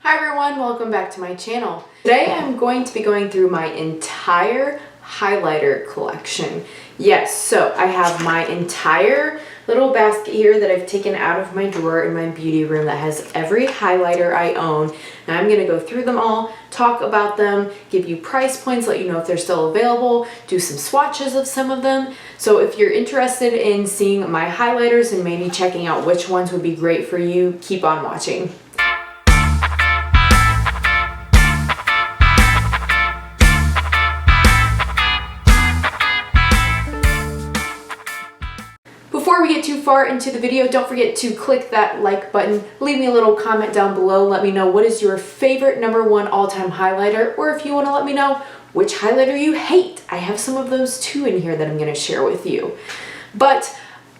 Hi everyone, welcome back to my channel. Today I'm going to be going through my entire highlighter collection. Yes, so I have my entire little basket here that I've taken out of my drawer in my beauty room that has every highlighter I own. And I'm going to go through them all, talk about them, give you price points, let you know if they're still available, do some swatches of some of them. So if you're interested in seeing my highlighters and maybe checking out which ones would be great for you, keep on watching. Before we get too far into the video, don't forget to click that like button, leave me a little comment down below, let me know what is your favorite #1 all-time highlighter, or if you want to let me know which highlighter you hate. I have some of those too in here that I'm going to share with you. But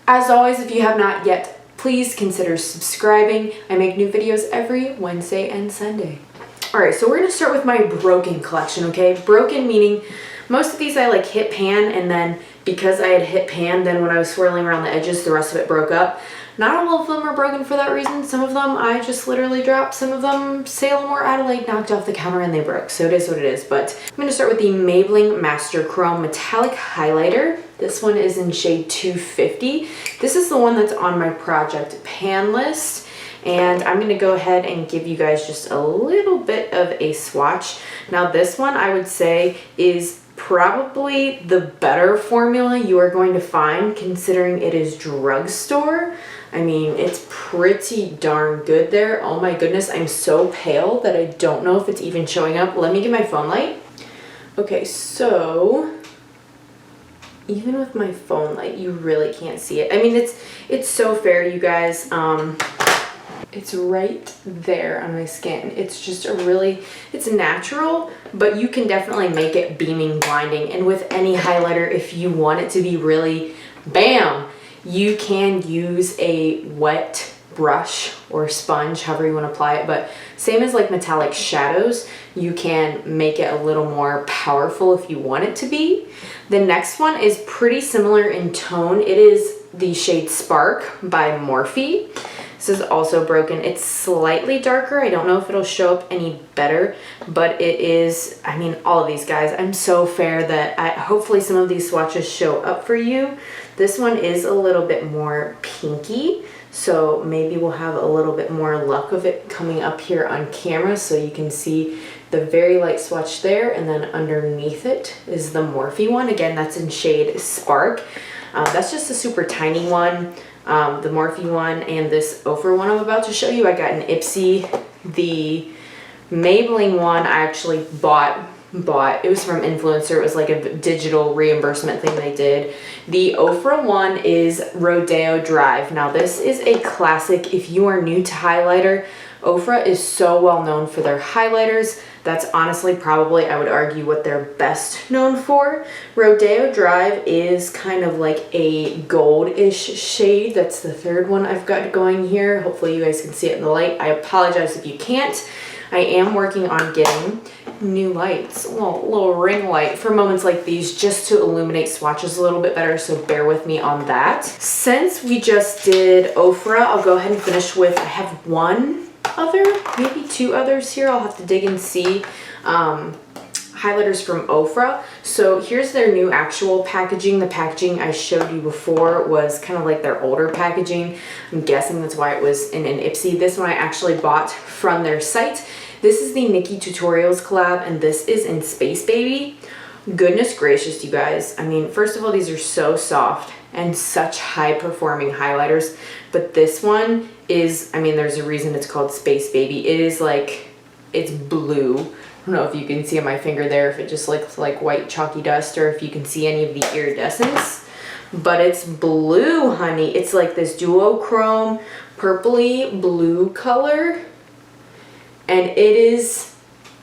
as always, if you have not yet, please consider subscribing. I make new videos every Wednesday and Sunday. Alright, so we're going to start with my broken collection, okay? Broken meaning most of these I like hit pan, and then because I had hit pan, then when I was swirling around the edges, the rest of it broke up. Not all of them are broken for that reason. Some of them I just literally dropped. Some of them Salem or Adelaide knocked off the counter and they broke. So it is what it is. But I'm going to start with the Maybelline Master Chrome Metallic Highlighter. This one is in shade 250. This is the one that's on my project pan list. And I'm going to go ahead and give you guys just a little bit of a swatch. Now this one I would say is probably the better formula you are going to find, considering it is drugstore. I mean, it's pretty darn good there. Oh my goodness, I'm so pale that I don't know if it's even showing up. Let me get my phone light. Okay, so even with my phone light, you really can't see it. I mean, it's so fair, you guys. It's right there on my skin. It's just it's natural, but you can definitely make it beaming, blinding. And with any highlighter, if you want it to be really bam, you can use a wet brush or sponge, however you want to apply it. But same as like metallic shadows, you can make it a little more powerful if you want it to be. The next one is pretty similar in tone. It is the shade Spark by Morphe. This is also broken. It's slightly darker. I don't know if it'll show up any better, but it is, I mean, all of these guys, I'm so fair that hopefully some of these swatches show up for you. This one is a little bit more pinky, so maybe we'll have a little bit more luck of it coming up here on camera so you can see the very light swatch there, and then underneath it is the Morphe one. Again, that's in shade Spark. That's just a super tiny one. The Morphe one and this Ofra one I'm about to show you, I got an Ipsy. The Maybelline one I actually bought. It was from Influencer. It was like a digital reimbursement thing they did. The Ofra one is Rodeo Drive. Now this is a classic. If you are new to highlighter, Ofra is so well known for their highlighters. That's honestly probably, I would argue, what they're best known for. Rodeo Drive is kind of like a gold-ish shade. That's the third one I've got going here. Hopefully you guys can see it in the light. I apologize if you can't. I am working on getting new lights, a little ring light for moments like these, just to illuminate swatches a little bit better, so bear with me on that. Since we just did Ofra, I'll go ahead and finish with, I have one other, maybe two others here. I'll have to dig and see. Highlighters from Ofra. So here's their new actual packaging. The packaging I showed you before was kind of like their older packaging. I'm guessing that's why it was in an Ipsy. This one I actually bought from their site. This is the Nikki Tutorials collab, and this is in Space Baby. Goodness gracious, you guys. I mean, first of all, these are so soft and such high performing highlighters, but this one is, I mean, there's a reason it's called Space Baby. It is like, it's blue. I don't know if you can see on my finger there if it just looks like white chalky dust or if you can see any of the iridescence, but it's blue, honey. It's like this duochrome purpley blue color, and it is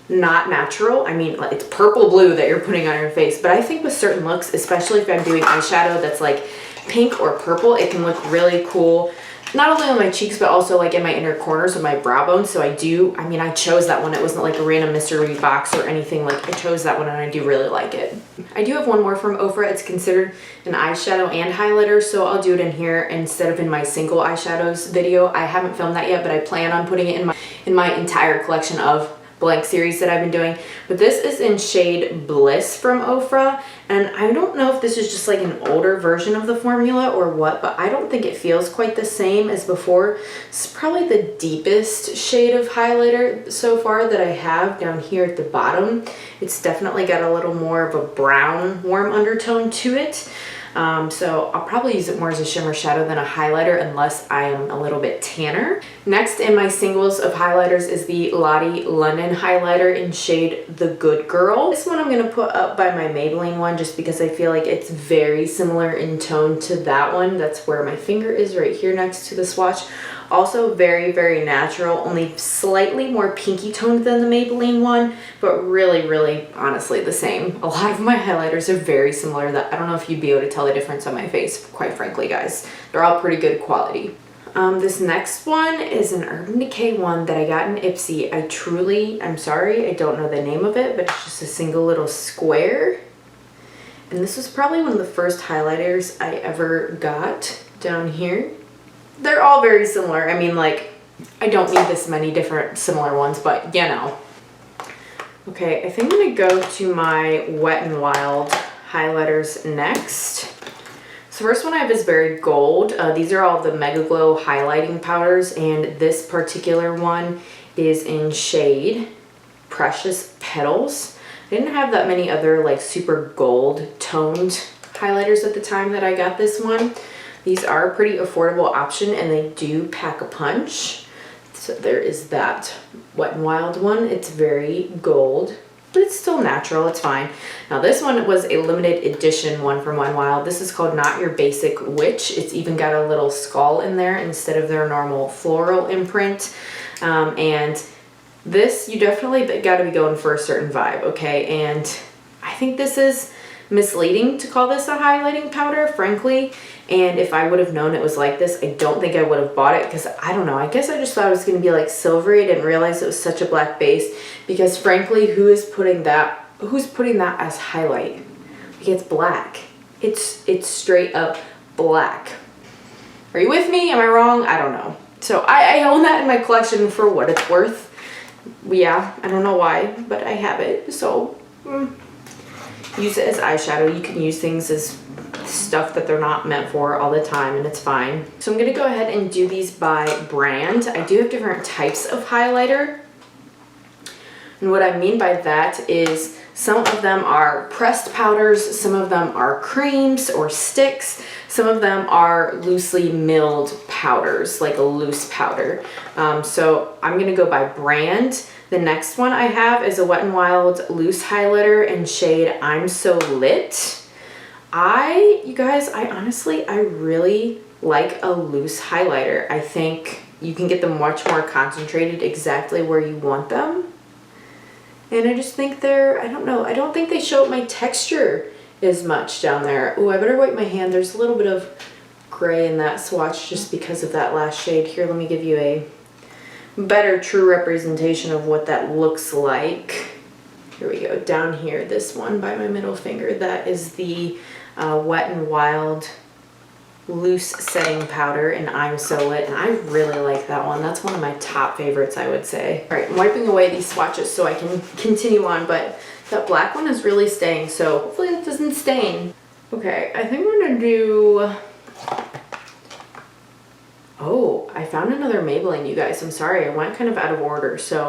not natural. I mean, it's purple blue that you're putting on your face, but I think with certain looks, especially if I'm doing eyeshadow that's like pink or purple, it can look really cool. not only on my cheeks, but also like in my inner corners of my brow bone. So I chose that one. It wasn't like a random mystery box or anything. Like, I chose that one and I do really like it. I do have one more from Ofra. It's considered an eyeshadow and highlighter, so I'll do it in here instead of in my single eyeshadows video. I haven't filmed that yet, but I plan on putting it in my entire collection of blank series that I've been doing. But this is in shade Bliss from Ofra, and I don't know if this is just like an older version of the formula or what, but I don't think it feels quite the same as before. It's probably the deepest shade of highlighter so far that I have down here at the bottom. It's definitely got a little more of a brown warm undertone to it. So I'll probably use it more as a shimmer shadow than a highlighter unless I am a little bit tanner. Next in my singles of highlighters is the Lottie London highlighter in shade The Good Girl. This one I'm going to put up by my Maybelline one just because I feel like it's very similar in tone to that one. That's where my finger is, right here next to the swatch. Also very, very natural, only slightly more pinky toned than the Maybelline one, but really, really honestly the same. A lot of my highlighters are very similar. That I don't know if you'd be able to tell the difference on my face, quite frankly, guys. They're all pretty good quality. This next one is an Urban Decay one that I got in Ipsy. I'm sorry, I don't know the name of it, but it's just a single little square. And this was probably one of the first highlighters I ever got down here. They're all very similar. I mean, like, I don't need this many different similar ones, but you know. Okay, I think I'm gonna go to my Wet n Wild highlighters next. So first one I have is Very Gold. These are all the Mega Glow highlighting powders, and this particular one is in shade Precious Petals. I didn't have that many other like super gold toned highlighters at the time that I got this one. These are a pretty affordable option and they do pack a punch. So there is that Wet n Wild one. It's very gold, but it's still natural. It's fine. Now this one was a limited edition one from Wet n Wild. This is called Not Your Basic Witch. It's even got a little skull in there instead of their normal floral imprint. And this, you definitely got to be going for a certain vibe, okay? And I think this is misleading to call this a highlighting powder, frankly. And if I would have known it was like this, I don't think I would have bought it because I don't know. I guess I just thought it was going to be like silvery. I didn't realize it was such a black base because frankly, who's putting that as highlight? Like, it's black. It's straight up black. Are you with me? Am I wrong? I don't know. So I own that in my collection for what it's worth. Yeah, I don't know why, but I have it. So use it as eyeshadow. You can use things as stuff that they're not meant for all the time, and it's fine. So I'm gonna go ahead and do these by brand. I do have different types of highlighter, and what I mean by that is some of them are pressed powders, some of them are creams or sticks, some of them are loosely milled powders, like a loose powder. So I'm gonna go by brand. The next one I have is a Wet n Wild loose highlighter in shade I'm So Lit. You guys, I really like a loose highlighter. I think you can get them much more concentrated exactly where you want them. And I just think I don't know, I don't think they show up my texture as much down there. Ooh, I better wipe my hand. There's a little bit of gray in that swatch just because of that last shade. Here, let me give you a better true representation of what that looks like. Here we go, down here, this one by my middle finger, that is the Wet n Wild loose setting powder in I'm So Lit, and I really like that one. That's one of my top favorites, I would say. All right, I'm wiping away these swatches so I can continue on, but that black one is really staying, so hopefully that doesn't stain. Okay, I think we're gonna do... Oh, I found another Maybelline, you guys. I'm sorry, I went kind of out of order. So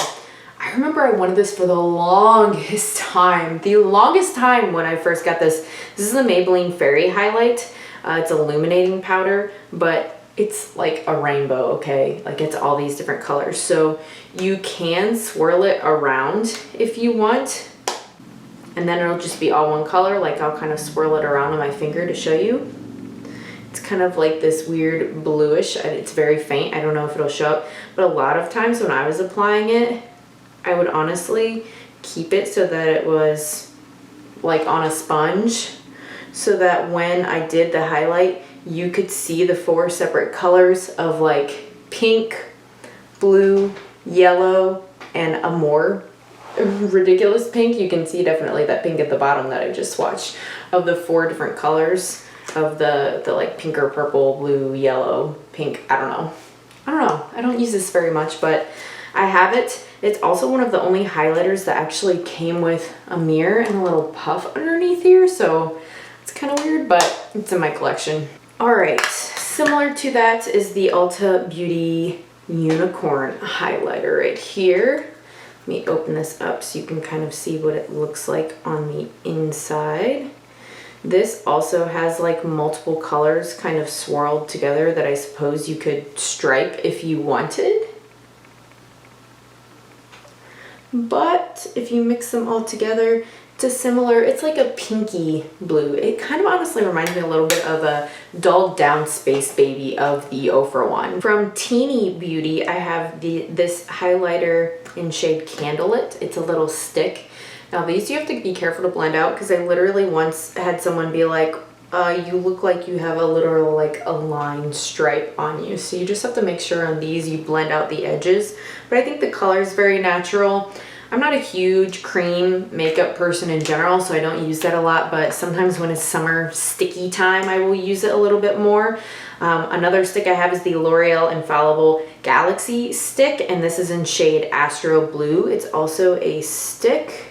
I remember I wanted this for the longest time. The longest time when I first got this. This is the Maybelline Fairy Highlight. It's illuminating powder, but it's like a rainbow, okay? Like, it's all these different colors. So you can swirl it around if you want, and then it'll just be all one color. Like, I'll kind of swirl it around on my finger to show you. It's kind of like this weird bluish, and it's very faint. I don't know if it'll show up, but a lot of times when I was applying it, I would honestly keep it so that it was like on a sponge, so that when I did the highlight, you could see the 4 separate colors of like pink, blue, yellow, and a more ridiculous pink. You can see definitely that pink at the bottom that I just swatched, of the 4 different colors of the like pink or purple, blue, yellow, pink. I don't know. I don't use this very much, but I have it. It's also one of the only highlighters that actually came with a mirror and a little puff underneath here, so it's kind of weird, but it's in my collection. All right, similar to that is the Ulta Beauty Unicorn highlighter right here. Let me open this up so you can kind of see what it looks like on the inside. This also has like multiple colors kind of swirled together that I suppose you could stripe if you wanted. But if you mix them all together, it's like a pinky blue. It kind of honestly reminds me a little bit of a dulled down Space Baby of the 0 for 1. From Teeny Beauty, I have this highlighter in shade Candlelit. It's a little stick. Now these you have to be careful to blend out, because I literally once had someone be like, you look like you have a literal like a line stripe on you. So you just have to make sure on these you blend out the edges. But I think the color is very natural. I'm not a huge cream makeup person in general, so I don't use that a lot, but sometimes when it's summer sticky time, I will use it a little bit more. Another stick I have is the L'Oreal Infallible Galaxy stick, and this is in shade Astro Blue. It's also a stick,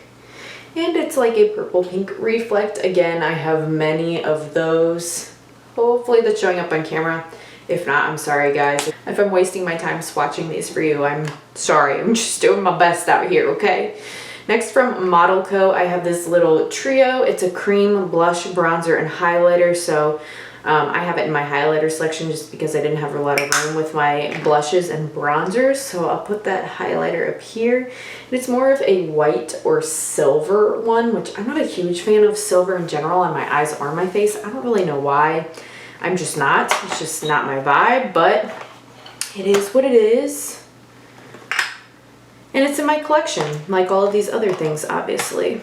and it's like a purple pink reflect. Again, I have many of those. Hopefully that's showing up on camera. If not, I'm sorry guys. If I'm wasting my time swatching these for you, I'm sorry. I'm just doing my best out here, okay? Next, from Model Co, I have this little trio. It's a cream, blush, bronzer, and highlighter. So I have it in my highlighter selection just because I didn't have a lot of room with my blushes and bronzers. So I'll put that highlighter up here. And it's more of a white or silver one, which I'm not a huge fan of silver in general on my eyes or my face. I don't really know why. I'm just not. It's just not my vibe, but it is what it is. And it's in my collection, like all of these other things, obviously.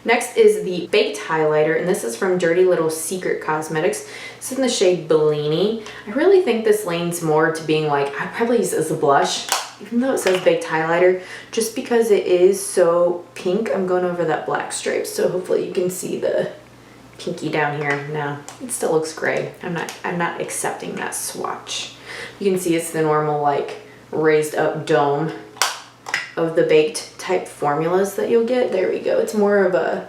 Next is the Baked highlighter, and this is from Dirty Little Secret Cosmetics. This is in the shade Bellini. I really think this leans more to being like, I'd probably use it as a blush, even though it says Baked highlighter, just because it is so pink. I'm going over that black stripe, so hopefully you can see the pinky down here. No, it still looks gray. I'm not accepting that swatch. You can see it's the normal like raised up dome of the baked type formulas that you'll get. There we go. It's more of a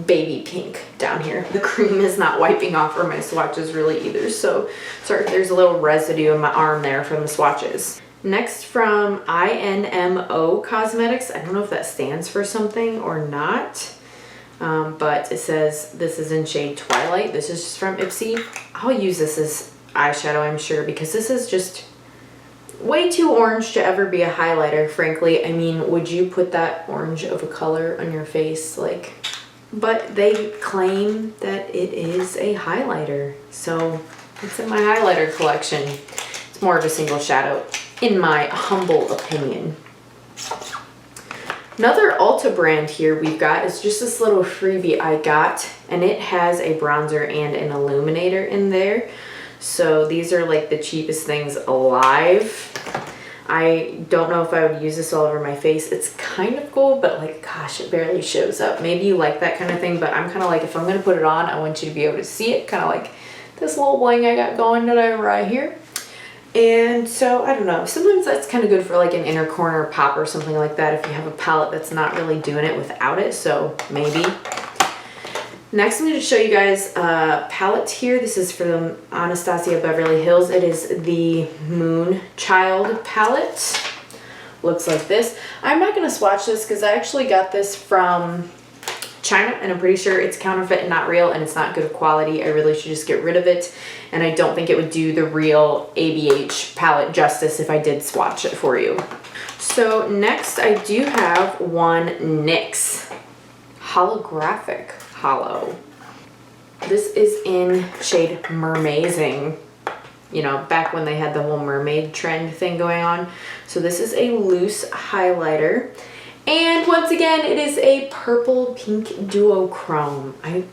baby pink down here. The cream is not wiping off for my swatches really either, so sorry if there's a little residue in my arm there from the swatches. Next, from INMO Cosmetics, I don't know if that stands for something or not. But it says this is in shade Twilight. This is just from Ipsy. I'll use this as eyeshadow, I'm sure, because this is just way too orange to ever be a highlighter, frankly. I mean, would you put that orange of a color on your face? Like, but they claim that it is a highlighter, so it's in my highlighter collection. It's more of a single shadow, in my humble opinion. Another Ulta brand here we've got is just this little freebie I got, and it has a bronzer and an illuminator in there. So these are like the cheapest things alive. I don't know if I would use this all over my face. It's kind of cool, but like, gosh, it barely shows up. Maybe you like that kind of thing, but I'm kind of like, if I'm gonna put it on, I want you to be able to see it, kind of like this little bling I got going today right here. And so, I don't know, sometimes that's kind of good for like an inner corner pop or something like that if you have a palette that's not really doing it without it, so maybe. Next, I'm going to show you guys a palette here. This is from Anastasia Beverly Hills. It is the Moon Child palette. Looks like this. I'm not going to swatch this because I actually got this from China, and I'm pretty sure it's counterfeit and not real, and it's not good quality. I really should just get rid of it, and I don't think it would do the real ABH palette justice if I did swatch it for you. So next, I do have one NYX Holographic Hollow. This is in shade Mermazing, you know, back when they had the whole mermaid trend thing going on. So this is a loose highlighter. And once again, it is a purple pink duochrome. I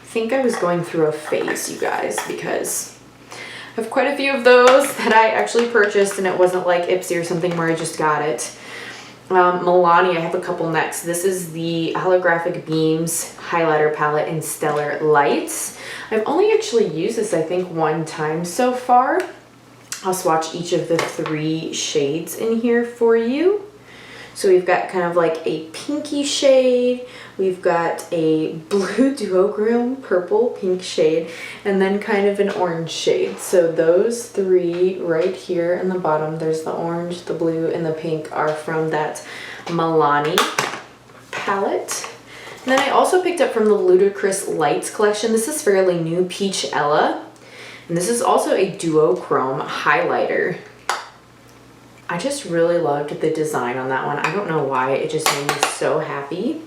think I was going through a phase, you guys, because I have quite a few of those that I actually purchased, and it wasn't like Ipsy or something where I just got it. Milani, I have a couple next. This is the Holographic Beams highlighter palette in Stellar Lights. I've only actually used this, I think, one time so far. I'll swatch each of the 3 shades in here for you. So we've got kind of like a pinky shade, we've got a blue duochrome purple pink shade, and then kind of an orange shade. So those 3 right here in the bottom, there's the orange, the blue, and the pink, are from that Milani palette. And then I also picked up from the Ludicrous Lights collection. This is fairly new, Peach Ella. And this is also a duochrome highlighter. I just really loved the design on that one. I don't know why, it just made me so happy.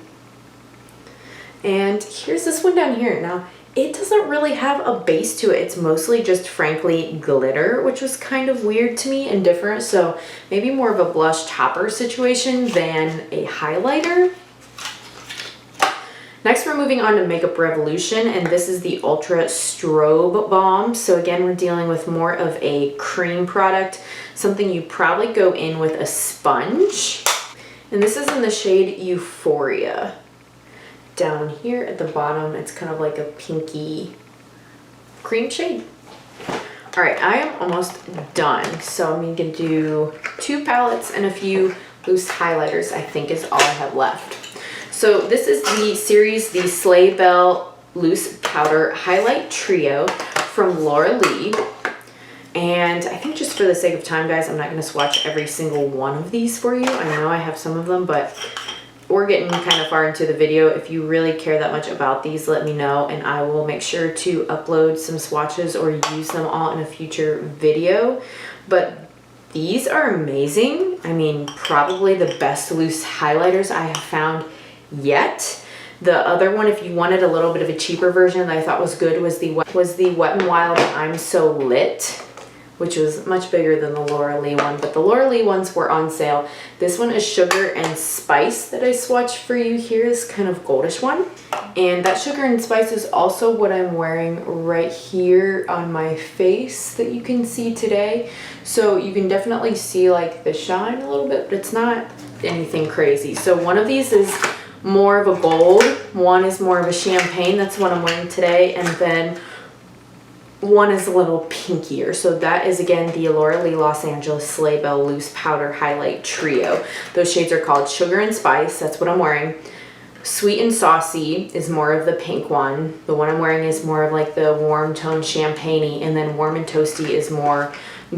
And here's this one down here. Now, it doesn't really have a base to it. It's mostly just, frankly, glitter, which was kind of weird to me and different. So maybe more of a blush topper situation than a highlighter. Next, we're moving on to Makeup Revolution, and this is the Ultra Strobe Balm. So again, we're dealing with more of a cream product, something you probably go in with a sponge. And this is in the shade Euphoria. Down here at the bottom, it's kind of like a pinky cream shade. All right, I am almost done. So I'm gonna do 2 palettes and a few loose highlighters, I think is all I have left. So this is the series, the Sleigh Bell Loose Powder Highlight Trio from Laura Lee. And I think just for the sake of time, guys, I'm not going to swatch every single one of these for you. I know I have some of them, but we're getting kind of far into the video. If you really care that much about these, let me know, and I will make sure to upload some swatches or use them all in a future video. But these are amazing. I mean, probably the best loose highlighters I have found yet. The other one, if you wanted a little bit of a cheaper version that I thought was good, was the Wet n Wild I'm So Lit, which was much bigger than the Laura Lee one, but the Laura Lee ones were on sale. This one is Sugar and Spice that I swatched for you here, is kind of goldish one. And that Sugar and Spice is also what I'm wearing right here on my face that you can see today. So you can definitely see like the shine a little bit, but it's not anything crazy. So one of these is more of a gold, one is more of a champagne, that's what I'm wearing today, and then one is a little pinkier. So that is again the Laura Lee Los Angeles Sleigh Bell Loose Powder Highlight Trio. Those shades are called Sugar and Spice, that's what I'm wearing. Sweet and Saucy is more of the pink one. The one I'm wearing is more of like the warm tone champagne-y, and then Warm and Toasty is more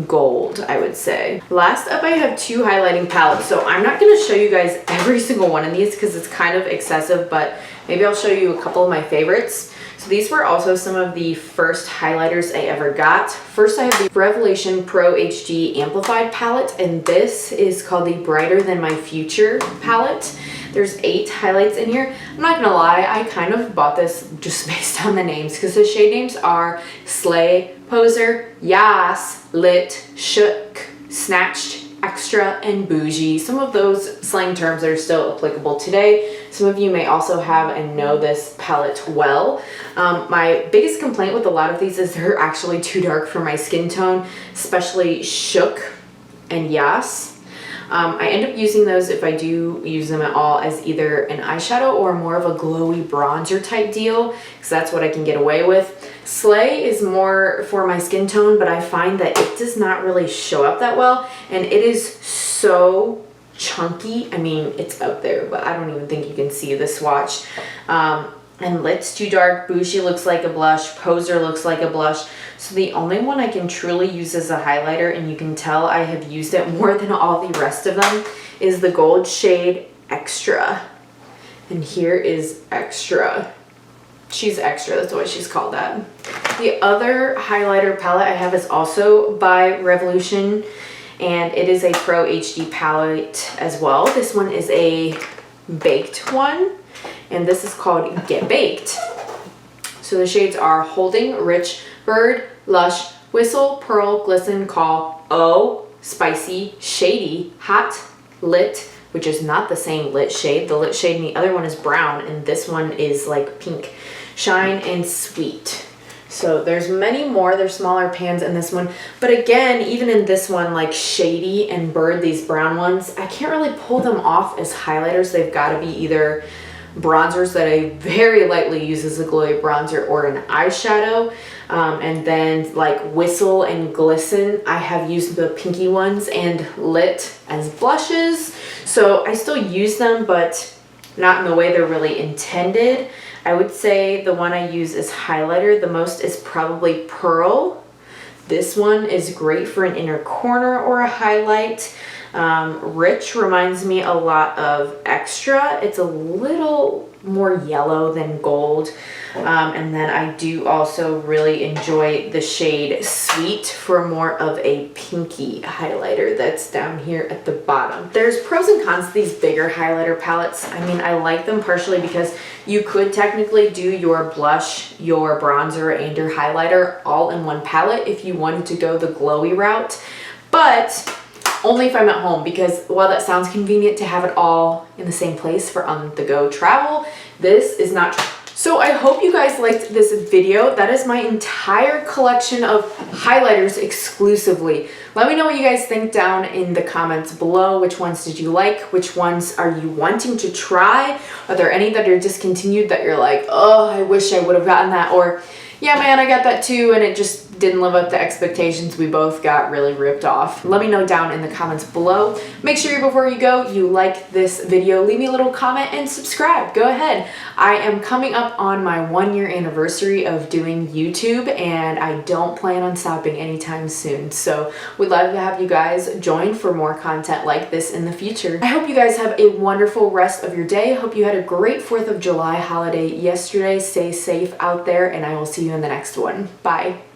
gold, I would say. Last up, I have 2 highlighting palettes. So I'm not going to show you guys every single one of these because it's kind of excessive, but maybe I'll show you a couple of my favorites. So these were also some of the first highlighters I ever got. First, I have the Revelation Pro HD Amplified palette, and this is called the Brighter Than My Future palette. There's 8 highlights in here. I'm not gonna lie, I kind of bought this just based on the names because the shade names are Slay, Poser, Yas, Lit, Shook, Snatched, Extra, and Bougie. Some of those slang terms are still applicable today. Some of you may also have and know this palette well. My biggest complaint with a lot of these is they're actually too dark for my skin tone, especially Shook and Yas. I end up using those, if I do use them at all, as either an eyeshadow or more of a glowy bronzer type deal, because that's what I can get away with. Slay is more for my skin tone, but I find that it does not really show up that well, and it is so chunky. I mean, it's out there, but I don't even think you can see the swatch. And Lit's too dark. Bougie looks like a blush. Poser looks like a blush. So the only one I can truly use as a highlighter, and you can tell I have used it more than all the rest of them, is the gold shade Extra. And here is Extra. She's extra, that's why she's called that. The other highlighter palette I have is also by Revolution, and it is a Pro HD palette as well. This one is a baked one, and this is called Get Baked. So the shades are Holding, Rich, Bird, Lush, Whistle, Pearl, Glisten, Call, Oh, Spicy, Shady, Hot, Lit, which is not the same lit shade. The lit shade in the other one is brown, and this one is like pink, Shine, and Sweet. So there's many more, there's smaller pans in this one. But again, even in this one, like Shady and Bird, these brown ones, I can't really pull them off as highlighters. They've got to be either bronzers that I very lightly use as a glowy bronzer or an eyeshadow. And then like Whistle and Glisten, I have used the pinky ones, and Lit as blushes. So I still use them, but not in the way they're really intended. I would say the one I use as highlighter the most is probably Pearl. This one is great for an inner corner or a highlight. Rich reminds me a lot of Extra. It's a little more yellow than gold. And then I do also really enjoy the shade Sweet for more of a pinky highlighter that's down here at the bottom. There's pros and cons to these bigger highlighter palettes. I mean, I like them partially because you could technically do your blush, your bronzer, and your highlighter all in one palette if you wanted to go the glowy route. But only if I'm at home, because while that sounds convenient to have it all in the same place for on-the-go travel, this is not true. So I hope you guys liked this video. That is my entire collection of highlighters exclusively. Let me know what you guys think down in the comments below. Which ones did you like? Which ones are you wanting to try? Are there any that are discontinued that you're like, oh, I wish I would have gotten that? Or, yeah, man, I got that too, and it just didn't live up to expectations. We both got really ripped off. Let me know down in the comments below. Make sure before you go, you like this video, leave me a little comment, and subscribe. Go ahead. I am coming up on my 1-year anniversary of doing YouTube, and I don't plan on stopping anytime soon. So we'd love to have you guys join for more content like this in the future. I hope you guys have a wonderful rest of your day. Hope you had a great 4th of July holiday yesterday. Stay safe out there, and I will see you in the next one. Bye.